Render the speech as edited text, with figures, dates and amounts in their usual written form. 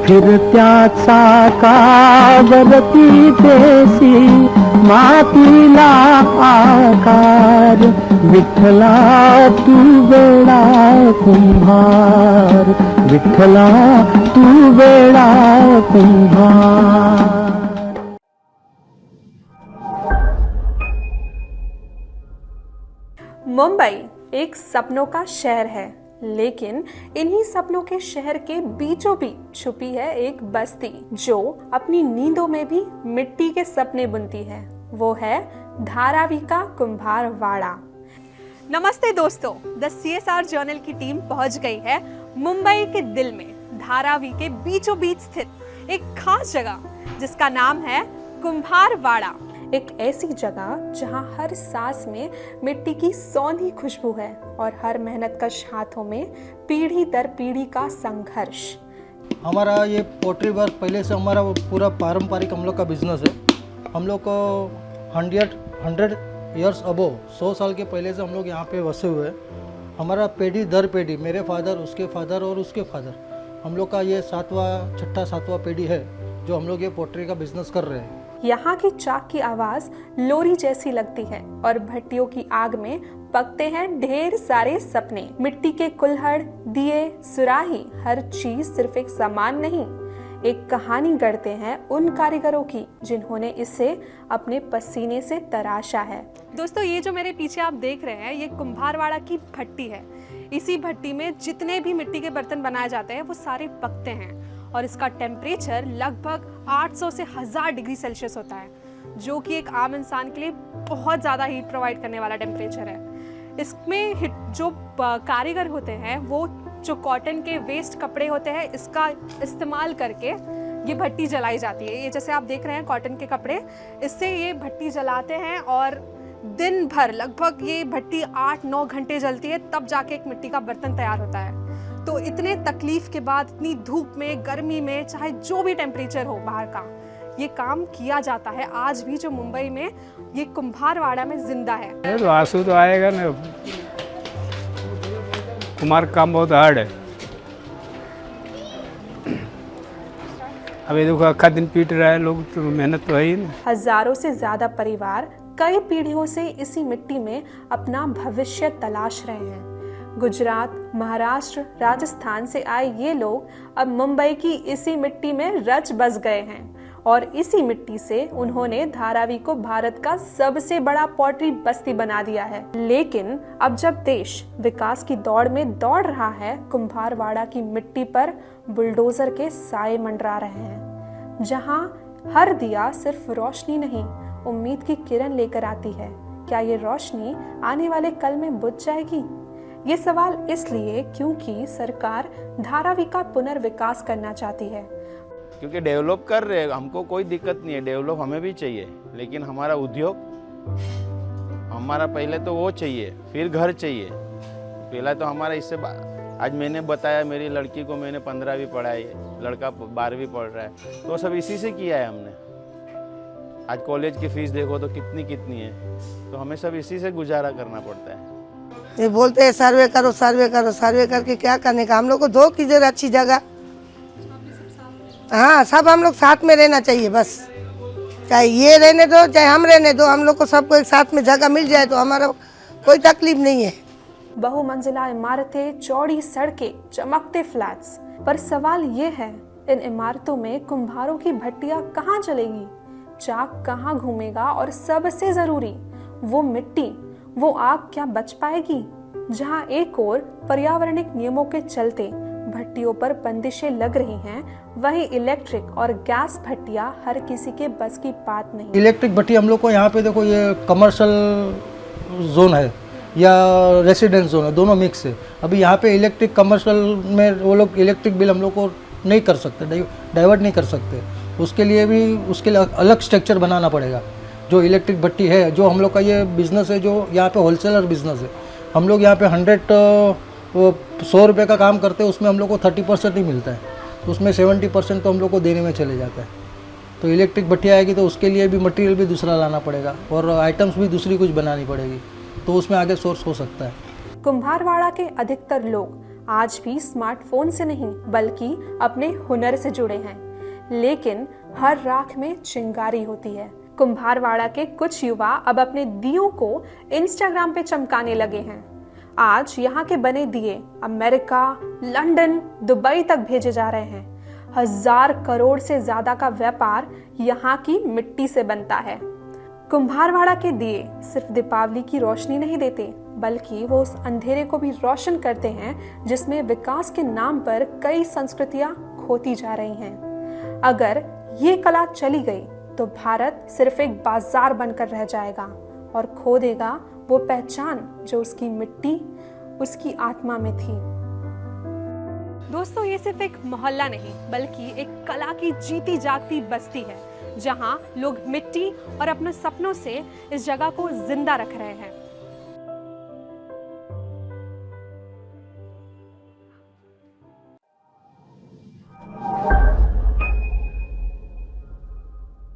फिरत्याचा कावरती देसी मातीला आकार, विठ्ठला तू वेडा कुंभार, विठ्ठला तू वेडा कुंभार। मुंबई एक सपनों का शहर है, लेकिन इन्हीं सपनों के शहर के बीचों बीच छुपी है एक बस्ती जो अपनी नींदों में भी मिट्टी के सपने बुनती है। वो है धारावी का कुंभारवाड़ा। नमस्ते दोस्तों, द CSR जर्नल की टीम पहुंच गई है मुंबई के दिल में, धारावी के बीचों बीच स्थित एक खास जगह जिसका नाम है कुंभारवाड़ा। एक ऐसी जगह जहां हर सांस में मिट्टी की सौंधी खुशबू है और हर मेहनतकश हाथों में पीढ़ी दर पीढ़ी का संघर्ष। हमारा ये पोट्री वर्क पहले से हमारा पूरा पारंपरिक हम लोग का बिजनेस है। हम लोग को 100 इयर्स अबो 100 साल के पहले से हम लोग यहाँ पे बसे हुए हैं। हमारा पीढ़ी दर पीढ़ी, मेरे फादर, उसके फादर और उसके फादर, हम लोग का ये छठा सातवां पीढ़ी है जो हम लोग ये पोट्री का बिजनेस कर रहे हैं। यहाँ की चाक की आवाज लोरी जैसी लगती है और भट्टियों की आग में पकते हैं ढेर सारे सपने। मिट्टी के कुल्हड़, दिए, सुराही, हर चीज सिर्फ एक सामान नहीं, एक कहानी गढ़ते हैं उन कारीगरों की जिन्होंने इसे अपने पसीने से तराशा है। दोस्तों, ये जो मेरे पीछे आप देख रहे हैं, ये कुंभारवाड़ा की भट्टी है। इसी भट्टी में जितने भी मिट्टी के बर्तन बनाए जाते हैं वो सारे पकते हैं और इसका टेम्परेचर लगभग 800 से 1000 डिग्री सेल्सियस होता है, जो कि एक आम इंसान के लिए बहुत ज़्यादा हीट प्रोवाइड करने वाला टेम्परेचर है। इसमें जो कारीगर होते हैं वो जो कॉटन के वेस्ट कपड़े होते हैं इसका इस्तेमाल करके ये भट्टी जलाई जाती है। ये जैसे आप देख रहे हैं कॉटन के कपड़े, इससे ये भट्टी जलाते हैं और दिन भर लगभग ये भट्टी 8-9 घंटे जलती है, तब जाके एक मिट्टी का बर्तन तैयार होता है। तो इतने तकलीफ के बाद, इतनी धूप में, गर्मी में, चाहे जो भी टेम्परेचर हो बाहर का, ये काम किया जाता है। आज भी जो मुंबई में ये कुंभारवाड़ा में जिंदा है। तो आंसू तो आएगा ना, कुम्हार काम बहुत हार्ड है। अब ये देखो अक्खा दिन पीट रहा है लोग, तो मेहनत तो है ही ना। हजारों से ज्यादा परिवार कई पीढ़ियों से इसी मिट्टी में अपना भविष्य तलाश रहे हैं। गुजरात, महाराष्ट्र, राजस्थान से आए ये लोग अब मुंबई की इसी मिट्टी में रच बस गए हैं और इसी मिट्टी से उन्होंने धारावी को भारत का सबसे बड़ा पोट्री बस्ती बना दिया है। लेकिन अब जब देश विकास की दौड़ में दौड़ रहा है, कुंभारवाड़ा की मिट्टी पर बुलडोजर के साए मंडरा रहे हैं। जहां हर दिया सिर्फ रोशनी नहीं, उम्मीद की किरण लेकर आती है। क्या ये रोशनी आने वाले कल में बुझ जाएगी? ये सवाल इसलिए क्योंकि सरकार धारावी का पुनर्विकास करना चाहती है। क्योंकि डेवलप कर रहे हैं, हमको कोई दिक्कत नहीं है, डेवलप हमें भी चाहिए, लेकिन हमारा उद्योग, हमारा पहले तो वो चाहिए, फिर घर चाहिए। पहला तो हमारा इससे आज मैंने बताया, मेरी लड़की को मैंने 15वीं पढ़ाई, लड़का 12वीं पढ़ रहा है, तो सब इसी से किया है हमने। आज कॉलेज की फीस देखो तो कितनी है, तो हमें सब इसी से गुजारा करना पड़ता है। ये बोलते हैं सर्वे करो, सर्वे करो, सर्वे करके क्या करने का? हम लोग को दो किधर अच्छी जगह। हाँ, सब हम लोग साथ में रहना चाहिए बस। चाहे ये रहने दो, चाहे हम रहने दो, हम लोग को सबको एक साथ में जगह मिल जाए तो हमारा कोई तकलीफ नहीं है। बहुमंजिला इमारतें, चौड़ी सड़कें, चमकते फ्लैट्स, पर सवाल ये है, इन इमारतों में कुंभारों की भट्टियां कहाँ चलेगी? चाक कहाँ घूमेगा? और सबसे जरूरी, वो मिट्टी, वो आग क्या बच पाएगी? जहां एक ओर पर्यावरणिक नियमों के चलते भट्टियों पर बंदिशें लग रही हैं, वहीं इलेक्ट्रिक और गैस भट्टियां हर किसी के बस की बात नहीं। इलेक्ट्रिक भट्टी हम लोग को यहाँ पे देखो, ये कमर्शियल जोन है या रेसिडेंस जोन है, दोनों मिक्स है। अभी यहाँ पे इलेक्ट्रिक कमर्शियल में वो लोग इलेक्ट्रिक बिल हम लोग को नहीं कर सकते, डाइवर्ट नहीं कर सकते। उसके लिए अलग स्ट्रक्चर बनाना पड़ेगा। जो इलेक्ट्रिक भट्टी है, जो हम लोग का ये बिज़नेस है, जो यहाँ पे होलसेलर बिज़नेस है, हम लोग यहाँ पे 100 रुपये का काम करते हैं, उसमें हम लोग को 30% ही मिलता है, तो उसमें 70% तो हम लोग को देने में चले जाता है। तो इलेक्ट्रिक भट्टी आएगी तो उसके लिए भी मटेरियल भी दूसरा लाना पड़ेगा और आइटम्स भी दूसरी कुछ बनानी पड़ेगी, तो उसमें आगे सोर्स हो सकता है। कुंभारवाड़ा के अधिकतर लोग आज भी स्मार्टफोन से नहीं बल्कि अपने हुनर से जुड़े हैं। लेकिन हर राख में चिंगारी होती है। कुम्हारवाड़ा के कुछ युवा अब अपने दियों को इंस्टाग्राम पे चमकाने लगे हैं। आज यहाँ के बने दिए अमेरिका, लंदन, दुबई तक भेजे जा रहे हैं। 1000 करोड़ से ज्यादा का व्यापार यहाँ की मिट्टी से बनता है। कुम्हारवाड़ा के दिए सिर्फ दीपावली की रोशनी नहीं देते, बल्कि वो उस अंधेरे को भी रोशन करते हैं जिसमें विकास के नाम पर कई संस्कृतियां खोती जा रही हैं। अगर ये कला चली गई तो भारत सिर्फ एक बाजार बनकर रह जाएगा और खो देगा वो पहचान जो उसकी मिट्टी, उसकी आत्मा में थी। दोस्तों, ये सिर्फ एक मोहल्ला नहीं बल्कि एक कला की जीती जागती बस्ती है, जहां लोग मिट्टी और अपने सपनों से इस जगह को जिंदा रख रहे हैं।